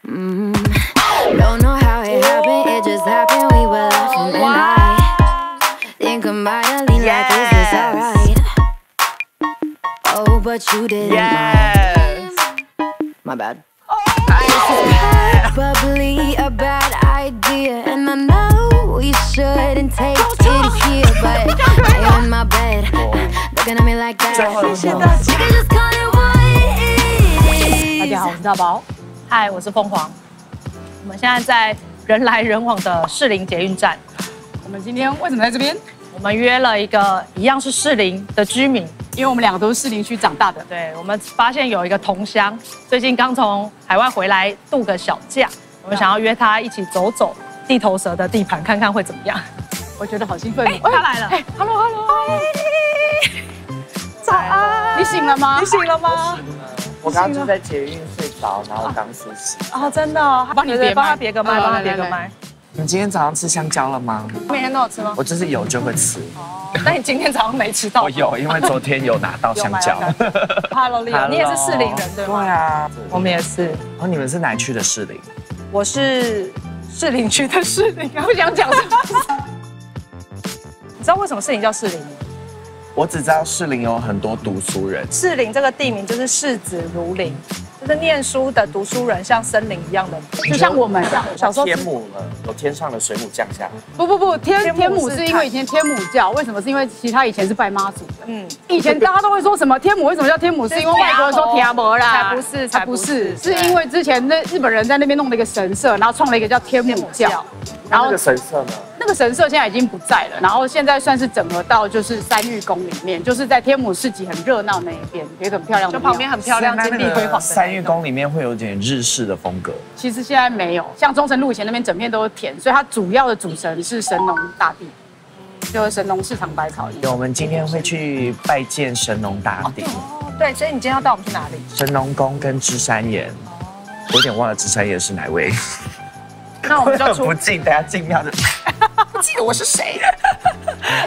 Don't know how it happened, it just happened. We were laughing and I think I might have leaned like, is this alright? Oh, but you didn't mind. My bad. Probably a bad idea, and I know we shouldn't take it here, but I in my bed, looking at me like that. You can just call it what it is. 大家好，我是大宝。嗨，我是凤凰。我们现在在人来人往的士林捷运站。我们今天为什么在这边？我们约了一个一样是士林的居民，因为我们两个都是士林区长大的。对，我们发现有一个同乡，最近刚从海外回来度个小假，我们想要约他一起走走地头蛇的地盘，看看会怎么样。我觉得好兴奋。他来了。Hello， 早安。你醒了吗？你醒了吗？我刚刚就在捷运睡着，然后我刚梳洗。哦，真的哦，帮你别麦，帮他别个麦，帮他别个麦。你今天早上吃香蕉了吗？每天都有吃吗？我就是有就会吃。哦，那你今天早上没吃到？我有，因为昨天有拿到香蕉。Hello， Leo， 你也是士林人对吗？对啊，我们也是。哦，你们是哪区的士林？我是士林区的士林，不想讲什么。你知道为什么士林叫士林吗？我只知道士林有很多读书人。士林这个地名就是士子如林，就是念书的读书人像森林一样的，就像我们小时候天母了，有天上的水母降下。不，天母是因为以前天母教，为什么？是因为其实他以前是拜妈祖的。以前大家都会说什么天母为什么叫天母？是因为外国人说天母啦，才不是，是因为之前那日本人在那边弄了一个神社，然后创了一个叫天母教。然后那个神社呢？那个神社现在已经不在了，然后现在算是整合到就是三玉宫里面，就是在天母市集很热闹那一边，有一个很漂亮的，就旁边很漂亮、金碧辉煌的三玉宫里面会有点日式的风格。其实现在没有，像中城路以前那边整片都是田，所以它主要的主神是神农大帝，就是神农市场百草。对，我们今天会去拜见神农大帝。哦，对，所以你今天要带我们去哪里？神农宫跟芝山岩，我有点忘了芝山岩是哪位。那我们就不进，等下进庙就不记得我是谁。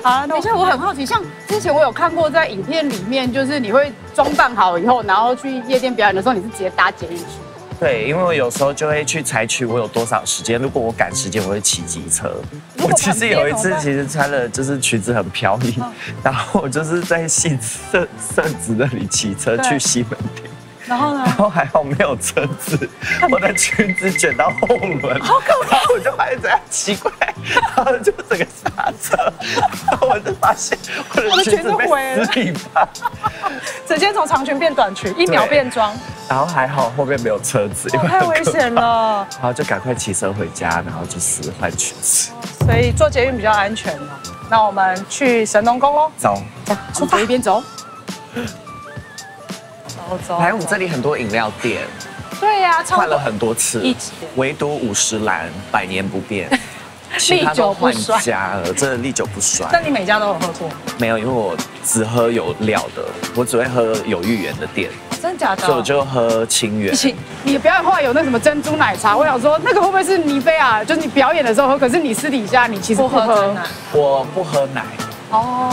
好，等一下，我很好奇，像之前我有看过在影片里面，就是你会装扮好以后，然后去夜店表演的时候，你是直接搭捷运去？对，因为我有时候就会去采取我有多少时间，如果我赶时间，我会骑机车。我其实有一次其实穿了就是裙子很飘逸，然后我就是在戏社子那里骑车去西门町。然后呢？然后还好没有车子，我的裙子卷到后轮，好可怕！然后我就发现这样奇怪，然后就整个刹车，然后我就发现我的裙子被撕一半，直接从长裙变短裙，1秒变装。然后还好后面没有车子，因为太危险了。然后就赶快骑车回家，然后就换裙子。所以坐捷运比较安全了。那我们去神农宫喽。走，出发一边走。来，我们这里很多饮料店，对呀，换了很多次，唯独50兰100年不变，历久不衰。家了，真的历久不衰。那你每家都有喝过？没有，因为我只喝有料的，我只会喝有芋圆的店。真假的？所以我就喝清源。你表演后来有那什么珍珠奶茶，我想说那个会不会是尼菲亚？就是你表演的时候喝，可是你私底下你其实不喝奶。我不喝奶，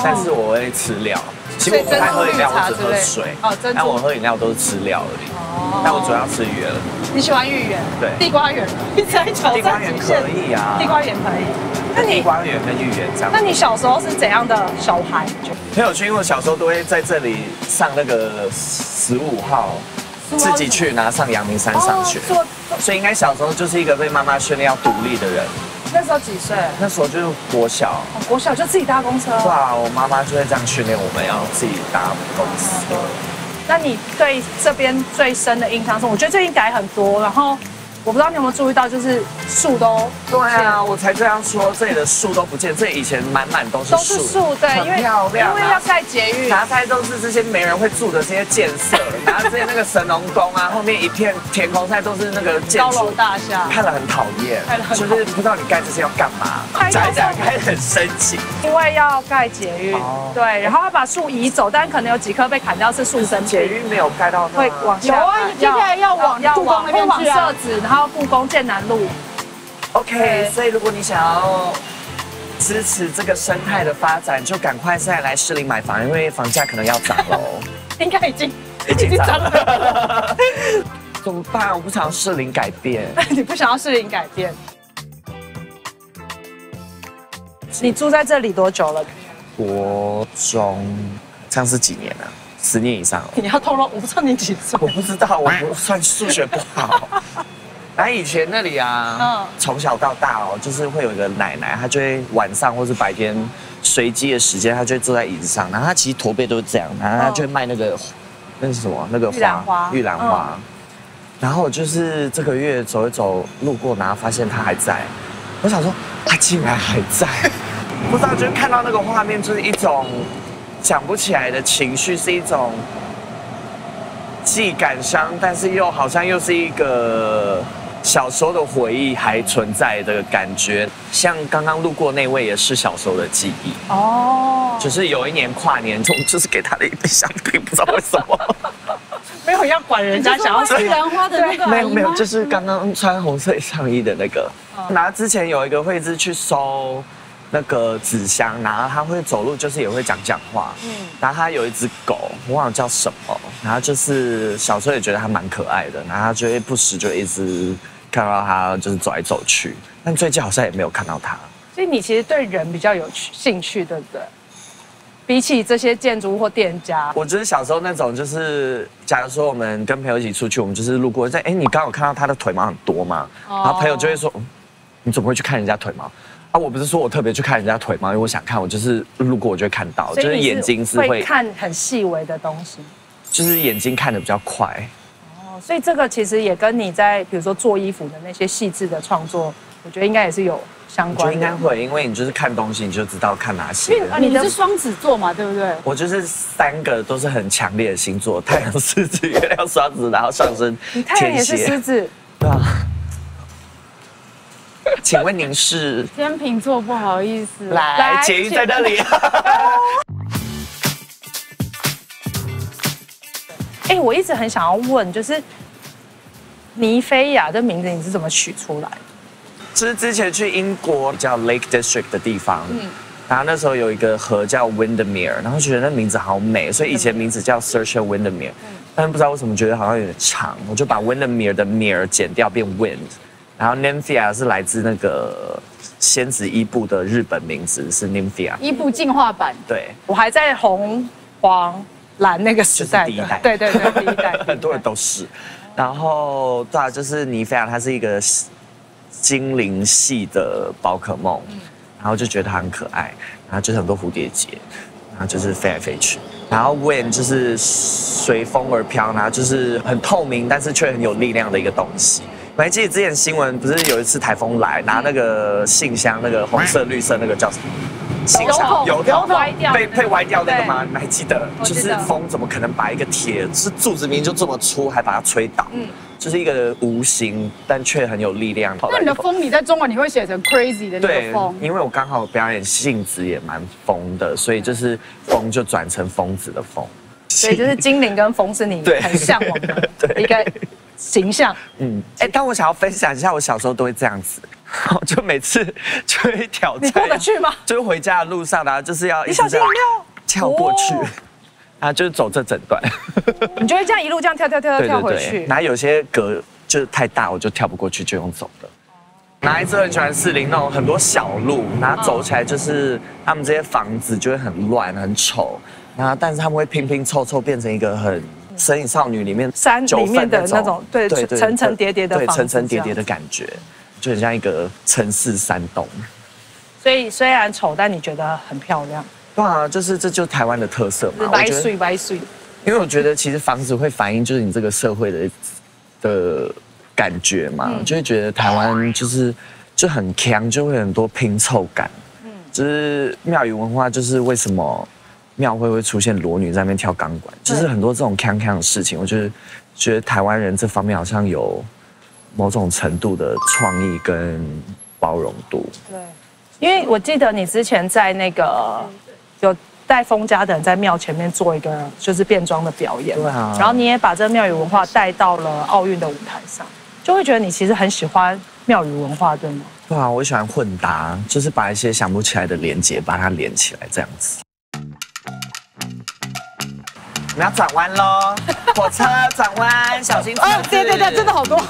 但是我会吃料。其实我不太喝饮料，我只喝水。但我喝饮料都是吃料而已。但我主要吃鱼圆。你喜欢芋圆？对。地瓜圆，一直在挑战。地瓜圆可以啊。地瓜圆可以。那地瓜圆跟芋圆这样。那你小时候是怎样的小孩？很有趣，因为我小时候都会在这里上那个15号，自己去拿上阳明山上学。所以应该小时候就是一个被妈妈训练要独立的人。那时候几岁？那时候就是国小。国小就自己搭公车？对啊，我妈妈就会这样训练我们，要自己搭公车。那你对这边最深的印象是？我觉得最近改很多，然后我不知道你有没有注意到，就是树都……对啊，我才这样说，这里的树都不见，这里以前满满都是树，都是树，对，因为要盖捷运，拿开都是这些没人会住的这些建设，然后这些那个神农宫啊，后面一片天空菜都是那个建筑高楼大厦，看了很讨厌，就是不知道你盖这些要干嘛，讲一讲开始很生气，因为要盖捷运，对，然后要把树移走，但可能有几棵被砍掉是树生捷运没有盖到，会往下，有啊，接下来要往故宫那边去啊，社子，然后故宫建南路。OK， 所以如果你想要支持这个生态的发展，就赶快现在来士林买房，因为房价可能要涨喽。应该已经涨了。怎么办？我不想要适龄改变。你不想要适龄改变？你住在这里多久了？国中，这样是几年啊？10年以上了。你要透露，我不知道你几岁。我不知道，我算数学不好。然后以前那里啊，从小到大哦，就是会有一个奶奶，她就会晚上或是白天随机的时间，她就会坐在椅子上，然后她其实驼背都是这样，然后她就会卖那是什么？那个玉兰花。然后我就是这个月走一走，路过，然后发现她还在，我想说她竟然还在，不知道就是看到那个画面，就是一种讲不起来的情绪，是一种既感伤，但是又好像又是一个小时候的回忆还存在的感觉。像刚刚路过那位也是小时候的记忆哦，就是有一年跨年，就是给他的一杯香槟，不知道为什么。没有要管人家想要玉兰花的那个，没有，就是刚刚穿红色上衣的那个。然后之前有一个会是去收那个纸箱，然后他会走路，就是也会讲话。然后他有一只狗，我忘了叫什么。然后就是小时候也觉得它蛮可爱的，然后他就会不时就一直看到它就是走来走去。但最近好像也没有看到它。所以你其实对人比较有兴趣，对不对？比起这些建筑物或店家，我就是小时候那种，就是假如说我们跟朋友一起出去，我们就是路过，你刚好看到他的腿毛很多吗？然后朋友就会说，你怎么会去看人家腿毛？啊，我不是说我特别去看人家腿毛，因为我想看，我就是路过我就会看到，就是眼睛是会看很细微的东西，就是眼睛看得比较快。哦，所以这个其实也跟你在比如说做衣服的那些细致的创作，我觉得应该也是有相关的。应该会，因为你就是看东西，你就知道看哪些。你是双子座嘛，对不对？我就是3个都是很强烈的星座：太阳狮子、月亮双子，然后上升天蝎。你太阳也是狮子，对啊。请问您是天秤座？不好意思，来，捷运在那里。我一直很想要问，就是尼菲亚这名字你是怎么取出来的？就是之前去英国叫 Lake District 的地方，然后那时候有一个河叫 Windermere， 然后觉得那名字好美，所以以前名字叫 Saoirse Windermere， 但是不知道为什么觉得好像有点长，我就把 Windermere 的 mere 剪掉变 Wind， 然后 Nymphia 是来自那个仙子伊布的日本名字是 Nymphia， 伊布进化版。对，我还在红黄蓝那个时代的，就是第一代，对，第一代，很多人都是。然后对啊，就是尼菲亚，它是一个精灵系的宝可梦，然后就觉得它很可爱，然后就是很多蝴蝶结，然后就是飞来飞去。然后 Wind 就是随风而飘，然后就是很透明，但是却很有力量的一个东西。我还记得之前新闻不是有一次台风来，拿那个信箱，那个红色、绿色那个叫什么？信箱油桶歪掉，被歪掉那个吗？你还记得？就是风怎么可能把一个铁是柱子明明就这么粗，还把它吹倒？就是一个无形但却很有力量。那你的风，你在中文你会写成 crazy 的那个风？因为我刚好表演性质也蛮疯的，所以就是疯就转成疯子的疯。所以就是精灵跟风是你很向往的一个形象。但我想要分享一下，我小时候都会这样子，就每次就会挑战。你过得去吗？就是回家的路上，然后就是要一直这样跳过去，然后就是走这整段。你就会这样一路这样跳回去。然后有些格就是太大，我就跳不过去，就用走的。哪一次很喜欢士林那种很多小路，然后走起来就是他们这些房子就会很乱很丑，然后但是他们会拼拼凑凑变成一个很神隐少女里面山里面的那种对层层叠叠的房子，对层层叠叠的感觉，就很像一个城市山洞。所以虽然丑，但你觉得很漂亮。对啊，这就是台湾的特色嘛。白水。因为我觉得其实房子会反映就是你这个社会的感觉嘛，就会觉得台湾就很强，就会很多拼凑感。就是庙宇文化，就是为什么庙会出现裸女在那边跳钢管，就是很多这种强的事情。我觉得台湾人这方面好像有某种程度的创意跟包容度。对，因为我记得你之前在那个有带封家的人在庙前面做一个就是变装的表演，对啊，然后你也把这个庙宇文化带到了奥运的舞台上，就会觉得你其实很喜欢庙宇文化，对吗？对啊，我喜欢混搭，就是把一些想不起来的连结把它连起来，这样子。们要转弯喽，火车转弯，小心车子。对，真的好多。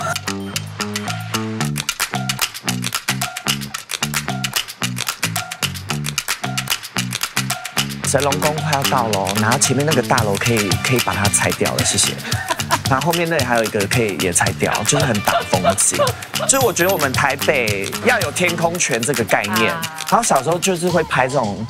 神龙宫快要到喽，然后前面那个大楼可以把它拆掉了，谢谢。然后后面那里还有一个可以也拆掉，就是很挡风景。就是我觉得我们台北要有天空泉这个概念，然后小时候就是会拍这种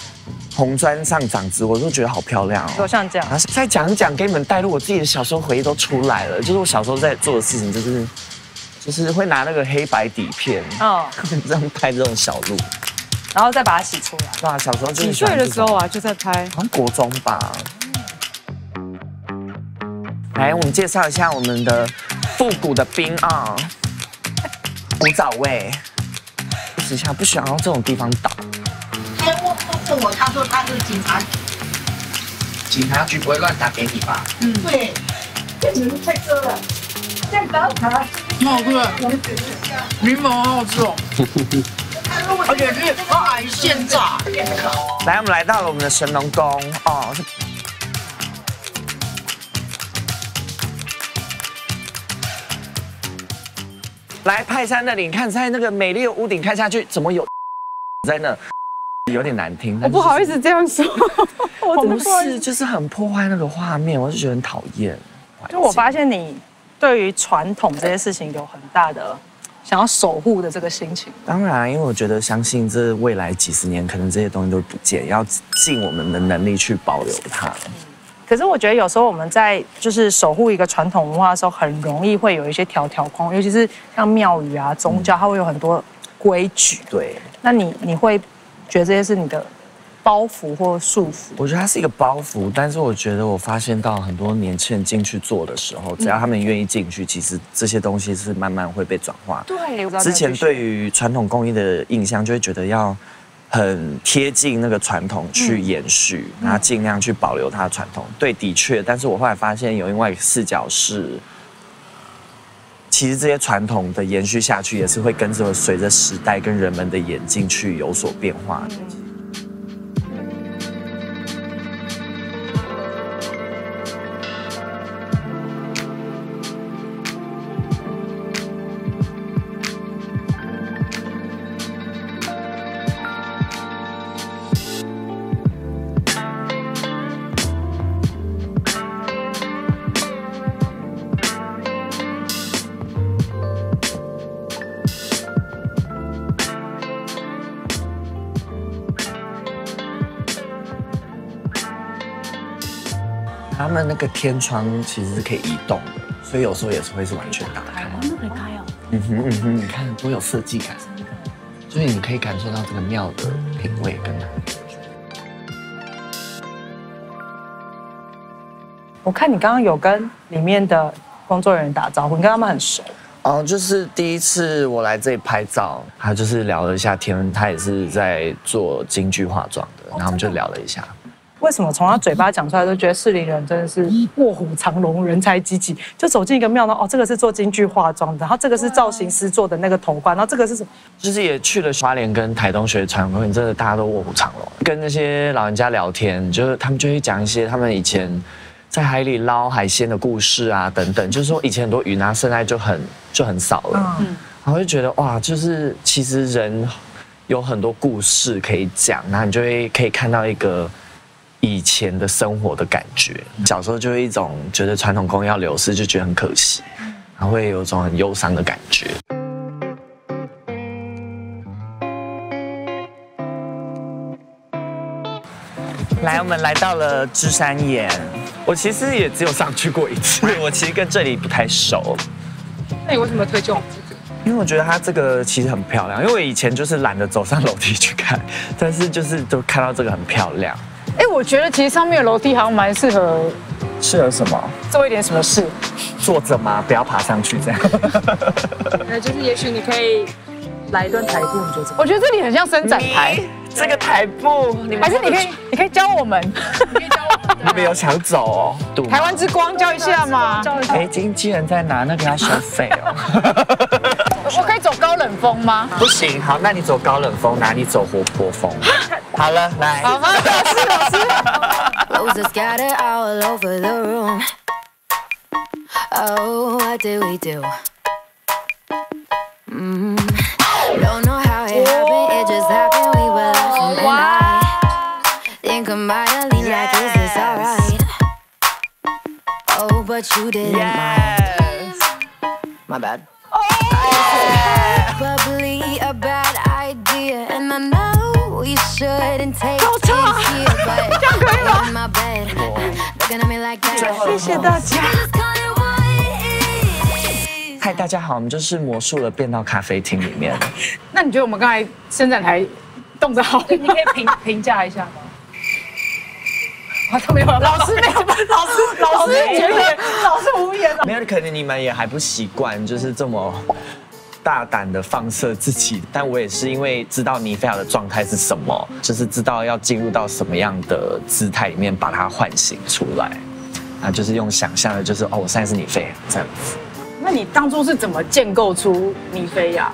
红砖上长枝，我都觉得好漂亮哦。有像这样，然后再讲一讲，给你们带入我自己的小时候回忆都出来了。就是我小时候在做的事情，就是会拿那个黑白底片，这样拍这种小路。然后再把它洗出来。哇，小时候几岁的时候啊，就在拍，好像国中吧。来，我们介绍一下我们的复古的冰啊，古早味。一下不喜欢这种地方倒。他问我，他说他是警察局。警察局不会乱打给你吧？对，这你们太多了，这样搞卡。很好吃，柠檬好好吃哦。而且是海鲜炸。来，我们来到了我们的神农宫哦。来泰山那里，你看在那个美丽的屋顶看下去，怎么有在那？有点难听。我不好意思这样说，我不是，就是很破坏那个画面，我就觉得很讨厌。就我发现你对于传统这些事情有很大的想要守护的这个心情。当然，因为我觉得相信这未来几十年，可能这些东西都不见，要尽我们的能力去保留它。可是我觉得有时候我们在就是守护一个传统文化的时候，很容易会有一些条框，尤其是像庙宇啊、宗教，它会有很多规矩。对，那你会觉得这些是你的包袱或束缚？我觉得它是一个包袱，但是我觉得我发现到很多年轻人进去做的时候，只要他们愿意进去，其实这些东西是慢慢会被转化。对，之前对于传统工艺的印象就会觉得要很贴近那个传统去延续，然后尽量去保留它的传统。对，的确，但是我后来发现有另外一个视角是，其实这些传统的延续下去，也是会跟着随着时代跟人们的演进去有所变化的。他们那个天窗其实是可以移动的，所以有时候也是会是完全打开。那可以开哦。你看多有设计感，所以你可以感受到这个庙的品味跟感觉。我看你刚刚有跟里面的工作人员打招呼，你跟他们很熟。哦，就是第一次我来这里拍照，他就是聊了一下天，他也是在做京剧化妆的，然后我们就聊了一下。为什么从他嘴巴讲出来都觉得士林人真的是卧虎藏龙、人才济济？就走进一个庙呢，哦，这个是做京剧化妆的，然后这个是造型师做的那个头冠，然后这个是什么？就是也去了花莲跟台东学传统工艺，真的大家都卧虎藏龙。跟那些老人家聊天，就是他们就会讲一些他们以前在海里捞海鲜的故事啊，等等。就是说以前很多鱼呢，现在就很少了。然后就觉得哇，就是其实人有很多故事可以讲，然后你就会可以看到一个以前的生活的感觉。小时候就会一种觉得传统工艺要流失，就觉得很可惜，然后会有一种很忧伤的感觉。来，我们来到了芝山岩，我其实也只有上去过一次，我其实跟这里不太熟。那你为什么推荐我们这个？因为我觉得它这个其实很漂亮，因为我以前就是懒得走上楼梯去看，但是就是都看到这个很漂亮。哎，我觉得其实上面的楼梯好像蛮适合什么？做一点什么事？坐着吗？不要爬上去这样。就是也许你可以来一段台步，你觉得？我觉得这里很像伸展台。这个台步，还是你可以教我们。你们有想走哦？台湾之光教一下嘛。哎，经纪人在哪？那个要收费哦。我可以走高冷风吗？不行，好，那你走高冷风，哪里走活泼风？好了，来。好吗？老师。Clothes are scattered all over the room. Oh, what did we do? Don't know how it happened, it just happened. We were laughing and I think I might have leaned like, is this alright? Oh, but you didn't mind. My bad. Probably a bad idea, and I know we shouldn't take things here, but in my bed, looking at me like that. 谢谢大家。嗨，大家好，我们就是魔术的变到咖啡厅里面。那你觉得我们刚才伸展台动得好？你可以评价一下吗？他没有，老师没有，老师觉得老师无言了。没有，可能你们也还不习惯，就是这么大胆的放射自己。但我也是因为知道尼菲亚的状态是什么，就是知道要进入到什么样的姿态里面把它唤醒出来。啊，就是用想象的，就是哦，我现在是尼菲亚这样子。那你当初是怎么建构出尼菲亚？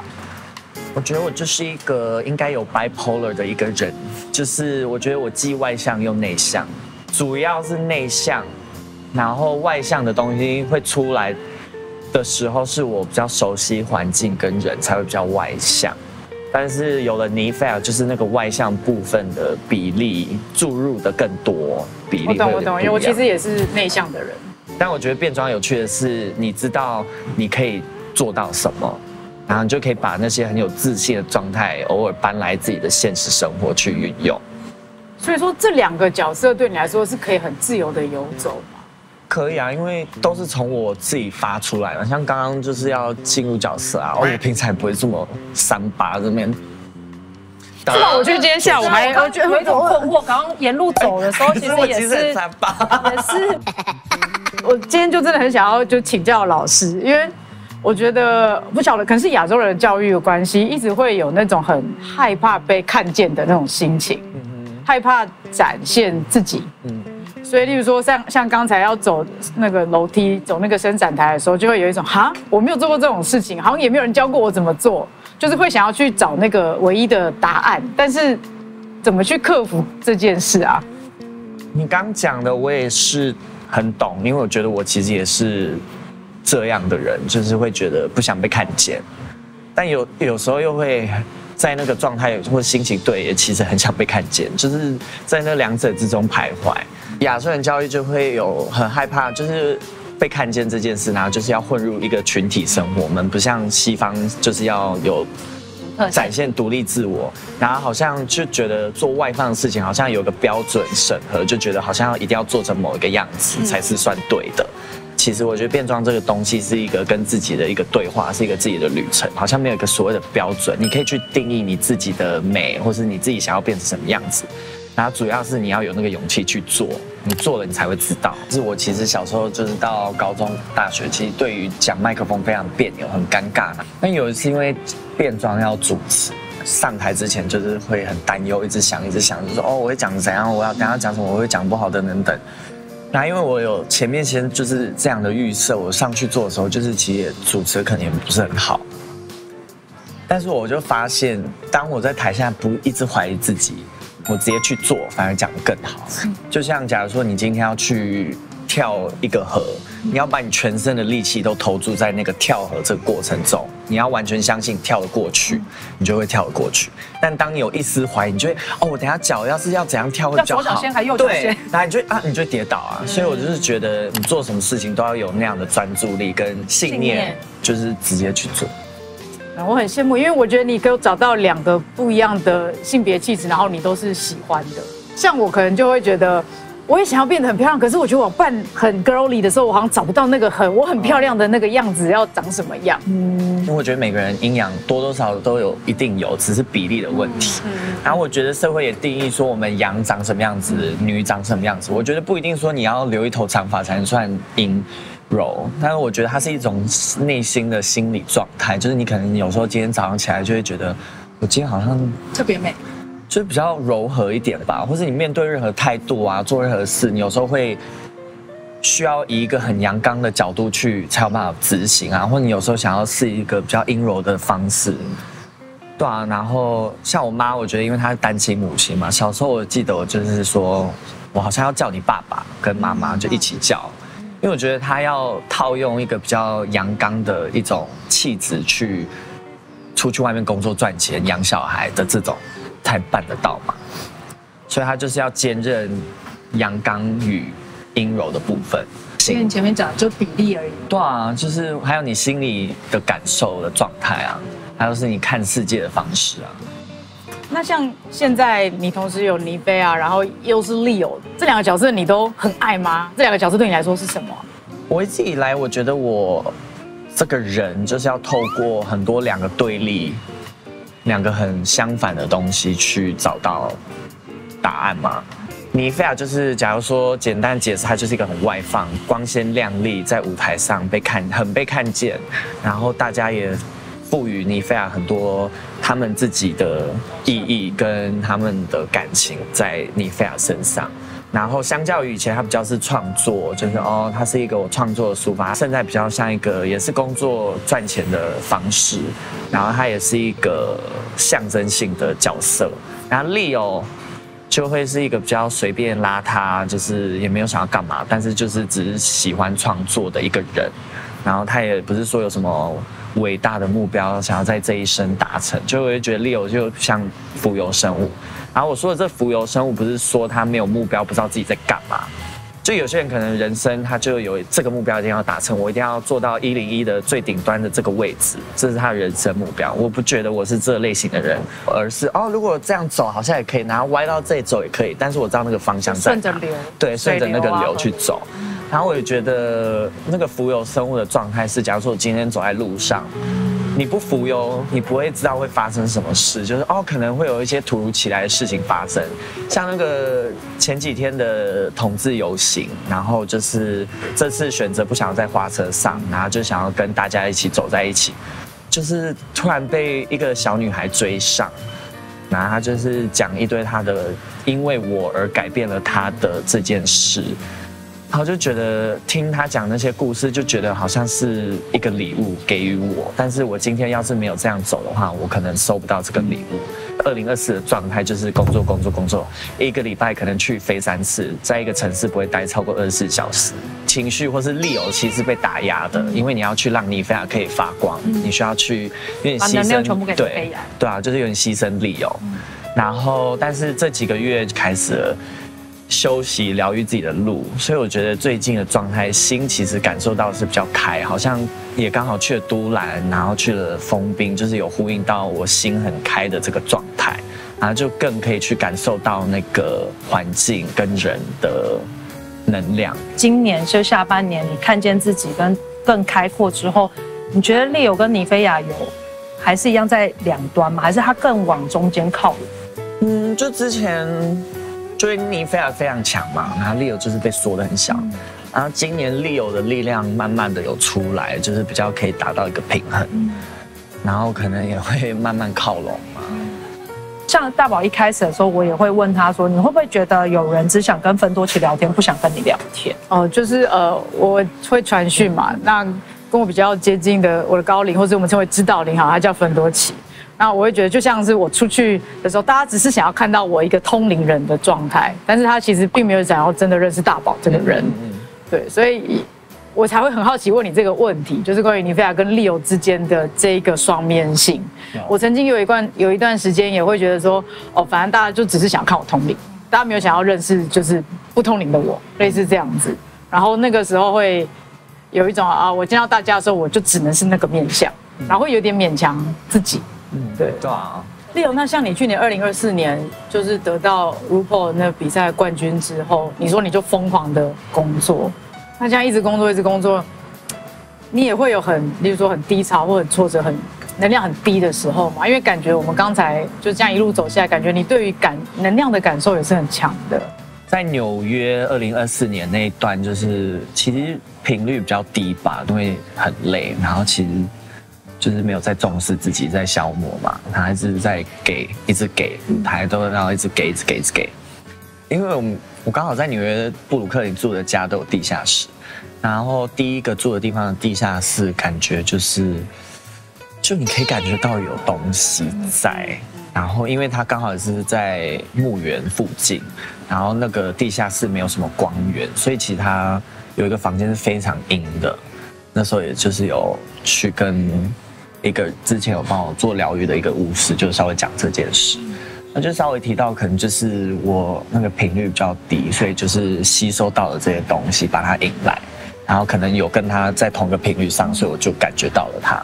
我觉得我就是一个应该有 bipolar 的一个人，就是我觉得我既外向又内向，主要是内向，然后外向的东西会出来的时候，是我比较熟悉环境跟人才会比较外向。但是有了尼菲亚，就是那个外向部分的比例注入的更多，比例会有点不一样。我懂，因为我其实也是内向的人。但我觉得变装有趣的是，你知道你可以做到什么，然后你就可以把那些很有自信的状态，偶尔搬来自己的现实生活去运用。所以说，这两个角色对你来说是可以很自由的游走吗？可以啊，因为都是从我自己发出来的。像刚刚就是要进入角色啊，我平常也不会这么3八这边。是吧？我觉得今天下午还我觉得有一种困惑。刚刚沿路走的时候，其实也是3八，也是。我今天就真的很想要就请教老师，因为我觉得不晓得，可能是亚洲人的教育的关系，一直会有那种很害怕被看见的那种心情，害怕展现自己。所以，例如说像刚才要走那个楼梯、走那个伸展台的时候，就会有一种哈，我没有做过这种事情，好像也没有人教过我怎么做，就是会想要去找那个唯一的答案，但是怎么去克服这件事啊？你刚讲的我也是很懂，因为我觉得我其实也是这样的人，就是会觉得不想被看见，但有时候又会在那个状态或心情对，也其实很想被看见，就是在那两者之中徘徊。亚洲人教育就会有很害怕，就是被看见这件事，然后就是要混入一个群体生活。我们不像西方，就是要有展现独立自我，然后好像就觉得做外放的事情好像有个标准审核，就觉得好像一定要做成某一个样子才是算对的。其实我觉得变装这个东西是一个跟自己的一个对话，是一个自己的旅程，好像没有一个所谓的标准，你可以去定义你自己的美，或是你自己想要变成什么样子。然后主要是你要有那个勇气去做，你做了你才会知道。是我其实小时候就是到高中、大学，其实对于讲麦克风非常别扭，很尴尬。但有一次因为变装要主持，上台之前就是会很担忧，一直想，就说哦我会讲怎样，我要等下讲什么，我会讲不好等等。那因为我有前面先就是这样的预设，我上去做的时候，就是其实也主持可能也不是很好。但是我就发现，当我在台下不一直怀疑自己。我直接去做，反而讲得更好。就像假如说你今天要去跳一个河，你要把你全身的力气都投注在那个跳河这个过程中，你要完全相信跳得过去，你就会跳得过去。但当你有一丝怀疑，你就会哦，我等下脚要是要怎样跳会比较好，左脚先还右脚先，对，然后你就会跌倒啊。所以我就是觉得你做什么事情都要有那样的专注力跟信念，就是直接去做。我很羡慕，因为我觉得你给我找到2个不一样的性别气质，然后你都是喜欢的。像我可能就会觉得，我也想要变得很漂亮，可是我觉得我扮很 girly 的时候，我好像找不到那个我很漂亮的那个样子要长什么样。因为我觉得每个人阴阳多多少少都一定有，只是比例的问题。然后我觉得社会也定义说我们阳长什么样子，女长什么样子。我觉得不一定说你要留一头长发才能算阴。但是我觉得它是一种内心的心理状态，就是你可能有时候今天早上起来就会觉得，我今天好像特别美，就是比较柔和一点吧，或是你面对任何态度啊，做任何事，你有时候会需要以一个很阳刚的角度去才有办法执行啊，或者你有时候想要试一个比较阴柔的方式，对啊。然后像我妈，我觉得因为她是单亲母亲嘛，小时候我记得我就是说。我好像要叫你爸爸跟妈妈就一起叫，因为我觉得他要套用一个比较阳刚的一种气质去出去外面工作赚钱养小孩的这种才办得到嘛，所以他就是要兼任阳刚与阴柔的部分。因为你前面讲的就比例而已。对啊，就是还有你心里的感受的状态啊，还有是你看世界的方式啊。那像现在你同时有尼菲啊，然后又是 Leo 这两个角色，你都很爱吗？这两个角色对你来说是什么？我一直以来，我觉得我这个人就是要透过很多两个对立、两个很相反的东西去找到答案嘛。尼菲亚就是，假如说简单解释，她就是一个很外放、光鲜亮丽，在舞台上很被看见，然后大家也赋予尼菲亚很多他们自己的意义跟他们的感情在尼菲亚身上。然后相较于以前，他比较是创作，就是他是一个我创作的抒发，现在比较像一个也是工作赚钱的方式，然后他也是一个象征性的角色。然后 Leo 就会是一个比较随便邋遢，就是也没有想要干嘛，但是就是只是喜欢创作的一个人。然后他也不是说有什么伟大的目标想要在这一生达成，就会觉得 Leo 就像浮游生物。然后我说的这浮游生物，不是说他没有目标，不知道自己在干嘛。就有些人可能人生他就有这个目标一定要达成，我一定要做到101的最顶端的这个位置，这是他的人生目标。我不觉得我是这类型的人，而是如果这样走好像也可以，然后歪到这里走也可以，但是我知道那个方向在哪，顺着流，对，顺着那个流去走。然后我也觉得那个浮游生物的状态是，假如说我今天走在路上，你不浮游，你不会知道会发生什么事，就是可能会有一些突如其来的事情发生，像那个前几天的同志游行，然后就是这次选择不想要在花车上，然后就想要跟大家一起走在一起，就是突然被一个小女孩追上，然后她就是讲一堆她的因为我而改变了她的这件事。然后就觉得听他讲那些故事，就觉得好像是一个礼物给予我，但是我今天要是没有这样走的话，我可能收不到这个礼物。2024的状态就是工作，一个礼拜可能去飞3次，在一个城市不会待超过24小时，情绪或是Leo其实被打压的，因为你要去让尼菲亚可以发光，你需要去有点牺牲，全部给菲亚，对啊，就是有点牺牲Leo。然后，但是这几个月开始了休息疗愈自己的路，所以我觉得最近的状态，心其实感受到是比较开，好像也刚好去了都兰，然后去了丰滨，就是有呼应到我心很开的这个状态，然后就更可以去感受到那个环境跟人的能量。今年就下半年，你看见自己跟更开阔之后，你觉得Leo跟尼菲亚还是一样在两端吗？还是他更往中间靠？就之前。就因为尼菲亚非常强嘛，然后Leo就是被缩得很小，然后今年Leo的力量慢慢的有出来，就是比较可以达到一个平衡，然后可能也会慢慢靠拢嘛。像大宝一开始的时候，我也会问他说，你会不会觉得有人只想跟芬多奇聊天，不想跟你聊天？就是我会传讯嘛，那跟我比较接近的我的高龄，或者我们称为指导灵，他叫芬多奇。那我会觉得，就像是我出去的时候，大家只是想要看到我一个通灵人的状态，但是他其实并没有想要真的认识大宝这个人。对，所以我才会很好奇问你这个问题，就是关于尼菲亚跟Leo之间的这个双面性。我曾经有一段时间也会觉得说，反正大家就只是想要看我通灵，大家没有想要认识就是不通灵的我，类似这样子。然后那个时候会有一种我见到大家的时候，我就只能是那个面相，然后会有点勉强自己。对啊，Leo，那像你去年2024年就是得到 RuPaul 那比赛冠军之后，你说你就疯狂的工作，那这样一直工作，你也会有例如说很低潮或很挫折、很能量很低的时候嘛？因为感觉我们刚才就这样一路走下来，感觉你对于能量的感受也是很强的。在纽约2024年那一段，就是其实频率比较低吧，因为很累，然后其实。就是没有在重视自己，在消磨嘛，他还是在一直给舞台都然后一直给。因为我刚好在纽约布鲁克林住的家都有地下室，然后第一个住的地方的地下室，感觉就你可以感觉到有东西在，然后因为它刚好也是在墓园附近，然后那个地下室没有什么光源，所以其实它有一个房间是非常阴的。那时候也就是有去跟一个之前有帮我做疗愈的一个巫师，就稍微讲这件事。那就稍微提到，可能就是我那个频率比较低，所以就是吸收到了这些东西，把它引来，然后可能有跟他在同个频率上，所以我就感觉到了他。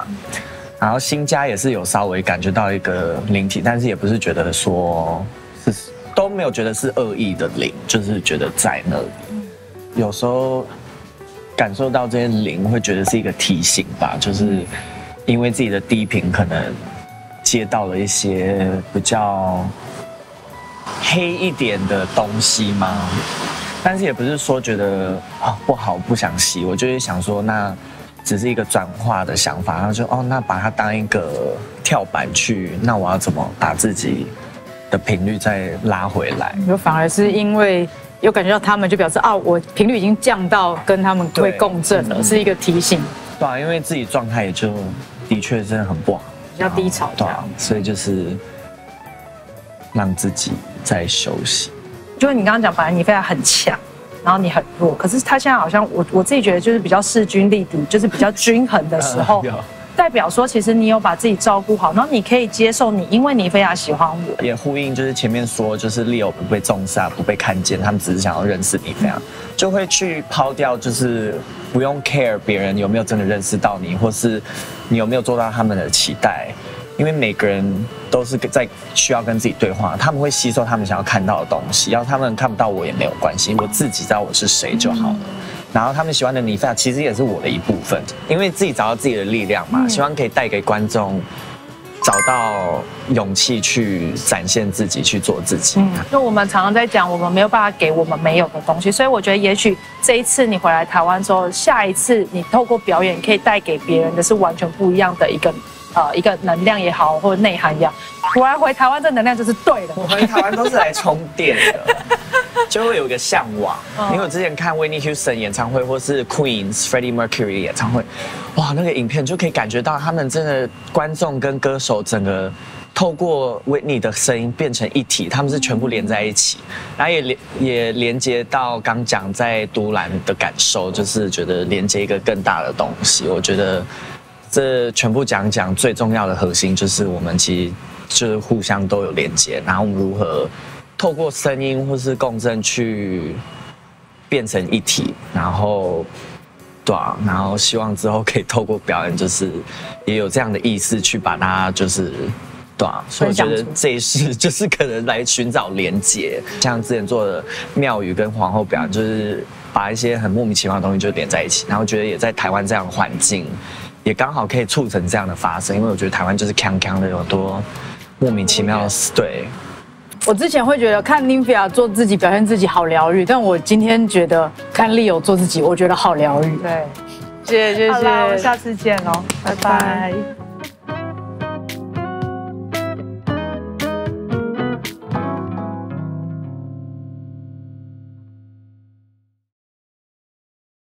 然后新家也是有稍微感觉到一个灵体，但是也不是觉得说是都没有觉得是恶意的灵，就是觉得在那里。有时候感受到这些灵，会觉得是一个提醒吧，就是因为自己的低频可能接到了一些比较黑一点的东西吗？但是也不是说觉得不好不想吸，我就是想说那只是一个转化的想法，然后就那把它当一个跳板去，那我要怎么把自己的频率再拉回来？就反而是因为有感觉到他们，就表示我频率已经降到跟他们会共振了，是一个提醒。对啊，因为自己状态也就的确真的很不好，比较低潮。对啊，所以就是让自己再休息。就是你刚刚讲，本来你非常很强，然后你很弱，可是他现在好像我自己觉得就是比较势均力敌，就是比较均衡的时候，代表说其实你有把自己照顾好，然后你可以接受你，因为你非常喜欢我，也呼应就是前面说，就是 Leo 不被重视、不被看见，他们只是想要认识你，这样就会去抛掉，就是不用 care 别人有没有真的认识到你，或是你有没有做到他们的期待。因为每个人都是在需要跟自己对话，他们会吸收他们想要看到的东西，要他们看不到我也没有关系，我自己知道我是谁就好了。然后他们喜欢的你分其实也是我的一部分，因为自己找到自己的力量嘛，希望可以带给观众找到勇气去展现自己，去做自己。就我们常常在讲，我们没有办法给我们没有的东西，所以我觉得也许这一次你回来台湾之后，下一次你透过表演可以带给别人的是完全不一样的一个能量也好，或者内涵也好。突然回台湾，这能量就是对的。我回台湾都是来充电的，就会有一个向往。因为我之前看 Whitney Houston 演唱会，或是 Queen、Freddie Mercury 演唱会，哇，那个影片就可以感觉到他们真的观众跟歌手整个透过 Whitney 的声音变成一体，他们是全部连在一起，然后也连接到刚讲在都兰的感受，就是觉得连接一个更大的东西。我觉得这全部讲最重要的核心就是我们其实就是互相都有连接，然后我们如何透过声音或是共振去变成一体，然后对啊，然后希望之后可以透过表演，就是也有这样的意识去把它就是对啊，所以我觉得这一世就是可能来寻找连结，像之前做的庙宇跟皇后表演，就是把一些很莫名其妙的东西就连在一起，然后觉得也在台湾这样的环境。也刚好可以促成这样的发生，因为我觉得台湾就是锵锵的，有多莫名其妙的事。对，我之前会觉得看 Nymphia 做自己、表现自己好疗愈，但我今天觉得看 Leo 做自己，我觉得好疗愈。对，谢谢。好啦，我们下次见喽，拜拜。